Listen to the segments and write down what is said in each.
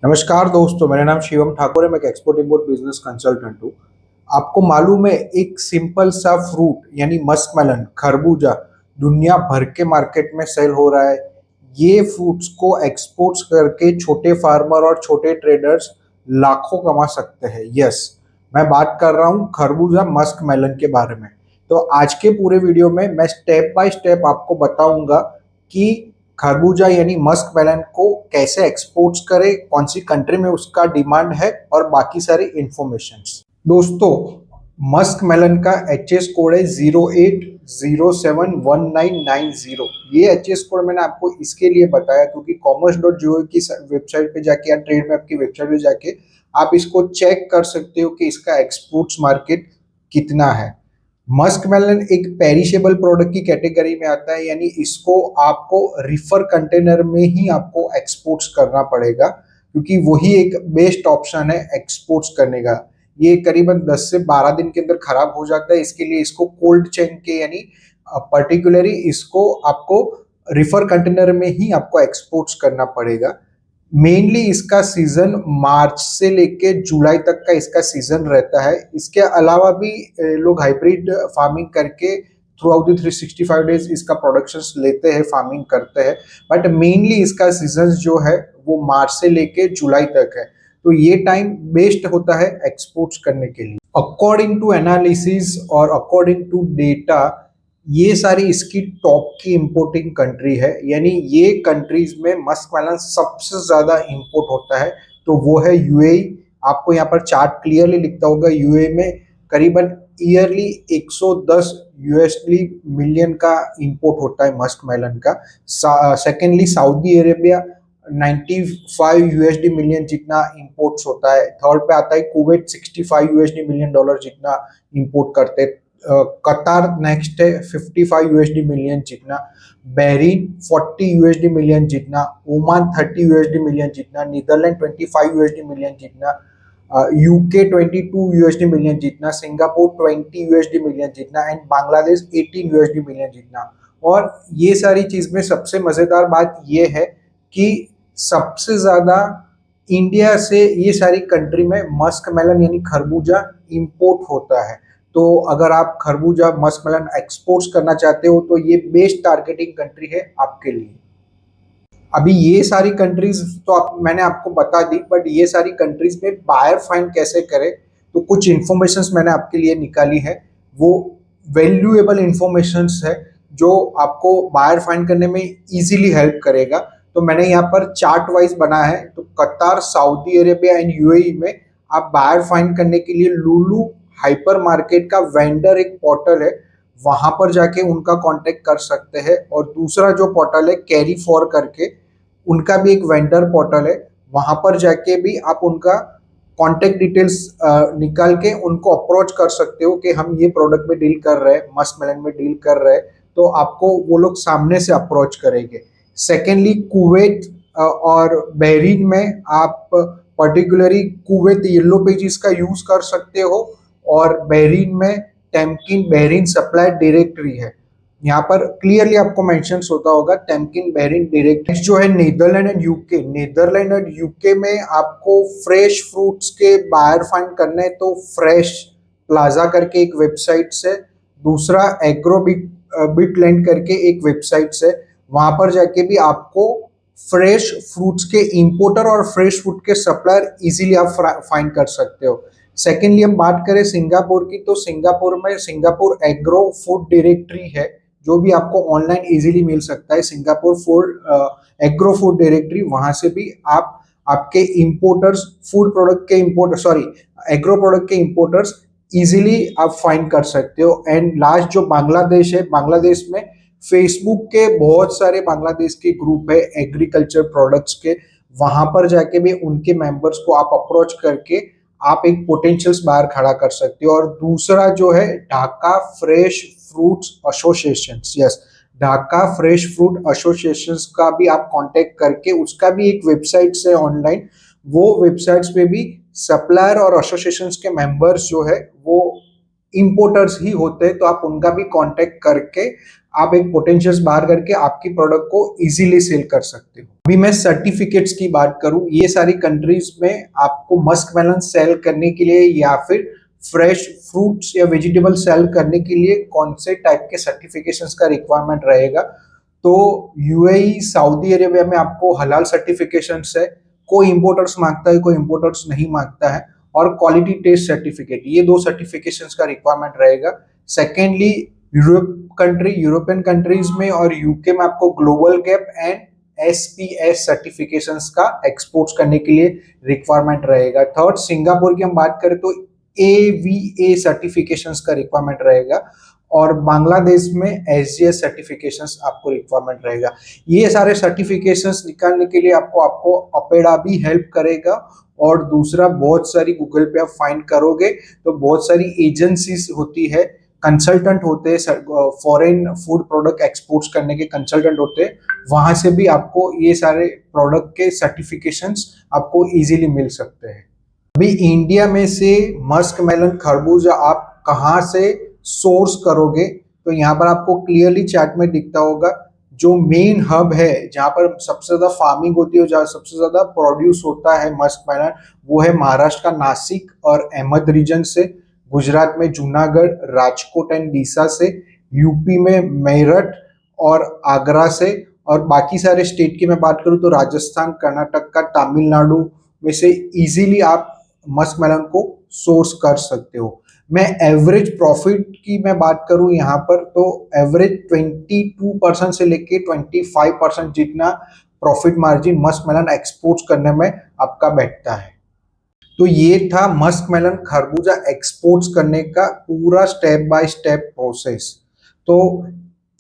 नमस्कार दोस्तों, मेरा नाम शिवम ठाकुर है। मैं एक एक्सपोर्ट इंपोर्ट बिजनेस कंसल्टेंट हूँ। आपको मालूम है, एक सिंपल सा फ्रूट यानी मस्क मेलन खरबूजा दुनिया भर के मार्केट में सेल हो रहा है। ये फ्रूट्स को एक्सपोर्ट्स करके छोटे फार्मर और छोटे ट्रेडर्स लाखों कमा सकते हैं। यस, मैं बात कर रहा हूँ खरबूजा मस्क मेलन के बारे में। तो आज के पूरे वीडियो में मैं स्टेप बाय स्टेप आपको बताऊंगा कि खरबूजा यानी मस्क मेलन को कैसे एक्सपोर्ट्स करे, कौन सी कंट्री में उसका डिमांड है और बाकी सारी इंफॉर्मेशंस। दोस्तों, मस्क मेलन का एच कोड है 08071990। ये एच कोड मैंने आपको इसके लिए बताया क्योंकि commerce.gov की वेबसाइट पे जाके या ट्रेड मैप की वेबसाइट पे जाके आप इसको चेक कर सकते हो कि इसका एक्सपोर्ट्स मार्केट कितना है। मस्क मेलन एक पेरिशेबल प्रोडक्ट की कैटेगरी में आता है, यानी इसको आपको रिफर कंटेनर में ही आपको एक्सपोर्ट्स करना पड़ेगा क्योंकि वही एक बेस्ट ऑप्शन है एक्सपोर्ट्स करने का। ये करीबन 10 से 12 दिन के अंदर खराब हो जाता है। इसके लिए इसको कोल्ड चेन के यानी पर्टिकुलरली इसको आपको रिफर कंटेनर में ही आपको एक्सपोर्ट्स करना पड़ेगा। मेनली इसका सीजन मार्च से लेके जुलाई तक का इसका सीजन रहता है। इसके अलावा भी लोग हाइब्रिड फार्मिंग करके थ्रू आउट द 365 डेज इसका प्रोडक्शन लेते हैं, फार्मिंग करते हैं। बट मेनली इसका सीजन जो है वो मार्च से लेके जुलाई तक है। तो ये टाइम बेस्ट होता है एक्सपोर्ट्स करने के लिए। अकॉर्डिंग टू एनालिसिस और अकॉर्डिंग टू डेटा, ये सारी इसकी टॉप की इंपोर्टिंग कंट्री है, यानी ये कंट्रीज में मस्क मेलन सबसे ज्यादा इंपोर्ट होता है। तो वो है यूएई। आपको यहाँ पर चार्ट क्लियरली लिखता होगा, यूएई में करीबन ईयरली 110 यूएसडी मिलियन का इंपोर्ट होता है मस्क मेलन का। Secondly Saudi Arabia 95 USD million जितना इंपोर्ट्स होता है। थर्ड पे आता है कुवैत 65 यूएसडी मिलियन डॉलर जितना इंपोर्ट करते हैं। कतार नेक्स्ट है 55 यूएसडी मिलियन जितना। बहरीन 40 यूएसडी मिलियन जितना। ओमान 30 यूएसडी मिलियन जितना। नीदरलैंड 25 यूएसडी मिलियन जितना। यूके 22 यूएसडी मिलियन जितना। सिंगापुर 20 यूएसडी मिलियन जितना एंड बांग्लादेश 18 यूएसडी मिलियन जितना। और ये सारी चीज में सबसे मजेदार बात ये है कि सबसे ज्यादा इंडिया से ये सारी कंट्री में मस्क मेलन यानी खरबूजा इंपोर्ट होता है। तो अगर आप खरबूजा मस्क मेलन एक्सपोर्ट्स करना चाहते हो तो ये बेस्ट टारगेटिंग कंट्री है आपके लिए। अभी ये सारी कंट्रीज तो मैंने आपको बता दी, बट ये सारी कंट्रीज में बायर फाइंड कैसे करें, तो कुछ इंफॉर्मेशंस मैंने आपके लिए निकाली है। वो वैल्यूएबल इंफॉर्मेशंस है जो आपको बायर फाइंड करने में इजीली हेल्प करेगा। तो मैंने यहाँ पर चार्ट वाइज बना है। तो कतार, सऊदी अरेबिया एंड यूएई में आप बायर फाइंड करने के लिए लुलु हाइपर मार्केट का वेंडर एक पोर्टल है, वहां पर जाके उनका कांटेक्ट कर सकते हैं। और दूसरा जो पोर्टल है कैरी फॉर करके, उनका भी एक वेंडर पोर्टल है, वहां पर जाके भी आप उनका कांटेक्ट डिटेल्स निकाल के उनको अप्रोच कर सकते हो कि हम ये प्रोडक्ट में डील कर रहे हैं, मस्क मेलन में डील कर रहे हैं। तो आपको वो लोग सामने से अप्रोच करेंगे। सेकेंडली कुवैत और बहरीन में आप पर्टिकुलरली कुवैत येलो पेजेस का यूज कर सकते हो और बहरीन में टेम्किन बहरीन सप्लाई डायरेक्टरी है। यहाँ पर क्लियरली आपको मेंशन होता होगा टेम्किन बहरीन डायरेक्टरी। जो है Netherland and UK. Netherland and UK में आपको फ्रेश फ्रूट्स के बायर फाइंड करने हैं तो फ्रेश प्लाजा करके एक वेबसाइट से, दूसरा एग्रो बिट लैंड करके एक वेबसाइट से, वहां पर जाके भी आपको फ्रेश फ्रूट्स के इंपोर्टर और फ्रेश फ्रूट के सप्लायर इजीली आप फाइंड कर सकते हो। सेकेंडली हम बात करें सिंगापुर की, तो सिंगापुर में सिंगापुर एग्रो फूड डायरेक्टरी है जो भी आपको ऑनलाइन इजीली मिल सकता है। Singapore food agro food directory, वहां से भी आप आपके इंपोर्टर्स, फूड प्रोडक्ट के इंपोर्टर, सॉरी एग्रो प्रोडक्ट के इंपोर्टर्स इजीली आप फाइंड कर सकते हो। एंड लास्ट जो बांग्लादेश है, बांग्लादेश में फेसबुक के बहुत सारे बांग्लादेश के ग्रुप है एग्रीकल्चर प्रोडक्ट्स के, वहां पर जाके भी उनके मेंबर्स को आप अप्रोच करके आप एक पोटेंशियल बायर खड़ा कर सकते हो। और दूसरा जो है Dhaka fresh fruits association, yes Dhaka fresh fruit association का भी आप कांटेक्ट करके, उसका भी एक वेबसाइट से ऑनलाइन, वो वेबसाइट्स पे भी सप्लायर और एसोसिएशन के मेंबर्स जो है वो इंपोर्टर्स ही होते हैं। तो आप उनका भी कांटेक्ट करके आप एक पोटेंशियल बाहर करके आपकी प्रोडक्ट को इजीली सेल कर सकते हो। अभी मैं सर्टिफिकेट्स की बात करूं, ये सारी कंट्रीज में आपको मस्क मेलन सेल करने के लिए या फिर फ्रेश फ्रूट्स या वेजिटेबल सेल करने के लिए कौन से टाइप के सर्टिफिकेशंस का रिक्वायरमेंट रहेगा। तो यूएई, सऊदी अरेबिया में आपको हलाल सर्टिफिकेशंस है, कोई इंपोर्टर्स मांगता है, कोई इंपोर्टर्स नहीं मांगता है, और क्वालिटी टेस्ट सर्टिफिकेट, ये दो सर्टिफिकेशंस का रिक्वायरमेंट रहेगा। सेकेंडली यूरोपियन कंट्रीज में और यूके में आपको global gap and SPS certifications का एक्सपोर्ट्स करने के लिए रिक्वायरमेंट रहेगा। थर्ड, सिंगापुर की हम बात करें तो एवीए सर्टिफिकेशंस का रिक्वायरमेंट रहेगा, और बांग्लादेश में एसजीएस सर्टिफिकेशंस आपको रिक्वायरमेंट रहेगा। ये सारे सर्टिफिकेशंस निकालने के लिए आपको अपेडा भी हेल्प करेगा, और दूसरा बहुत सारी गूगल पे आप फाइंड करोगे तो बहुत सारी एजेंसीज होती है, कंसल्टेंट होते हैं, फॉरेन फूड प्रोडक्ट एक्सपोर्ट्स करने के कंसल्टेंट होते हैं, वहां से भी आपको ये सारे प्रोडक्ट के सर्टिफिकेशंस आपको इजीली मिल सकते हैं। अभी इंडिया में से मस्क मेलन खरबूजा आप कहाँ से सोर्स करोगे, तो यहाँ पर आपको क्लियरली चार्ट में दिखता होगा। जो मेन हब है जहाँ पर सबसे ज्यादा फार्मिंग होती है, जहाँ सबसे ज्यादा प्रोड्यूस होता है मस्क मेलन, वो है महाराष्ट्र का नासिक और अहमद रीजन से, गुजरात में जूनागढ़, राजकोट एंड डीसा से, यूपी में मेरठ और आगरा से, और बाकी सारे स्टेट की मैं बात करूँ तो राजस्थान, कर्नाटक का, तमिलनाडु में से इजीली आप मस्क मेलन को सोर्स कर सकते हो। मैं एवरेज प्रॉफिट की मैं बात करूं यहाँ पर, तो एवरेज 22% से लेके 25% जितना profit margin musk melon export करने में आपका बैठता है। तो ये था मस्क मेलन खरबूजा एक्सपोर्ट्स करने का पूरा स्टेप बाय स्टेप प्रोसेस। तो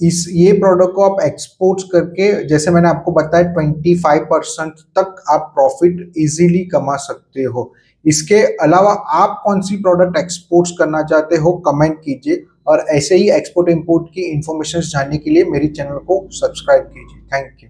ये प्रोडक्ट को आप एक्सपोर्ट्स करके, जैसे मैंने आपको बताया, 25% तक आप प्रॉफिट इजीली कमा सकते हो। इसके अलावा आप कौन सी प्रोडक्ट एक्सपोर्ट्स करना चाहते हो, कमेंट कीजिए, और ऐसे ही एक्सपोर्ट इंपोर्ट की इंफॉर्मेशन जानने के लिए मेरे चैनल को सब्सक्राइब कीजिए। Thank you.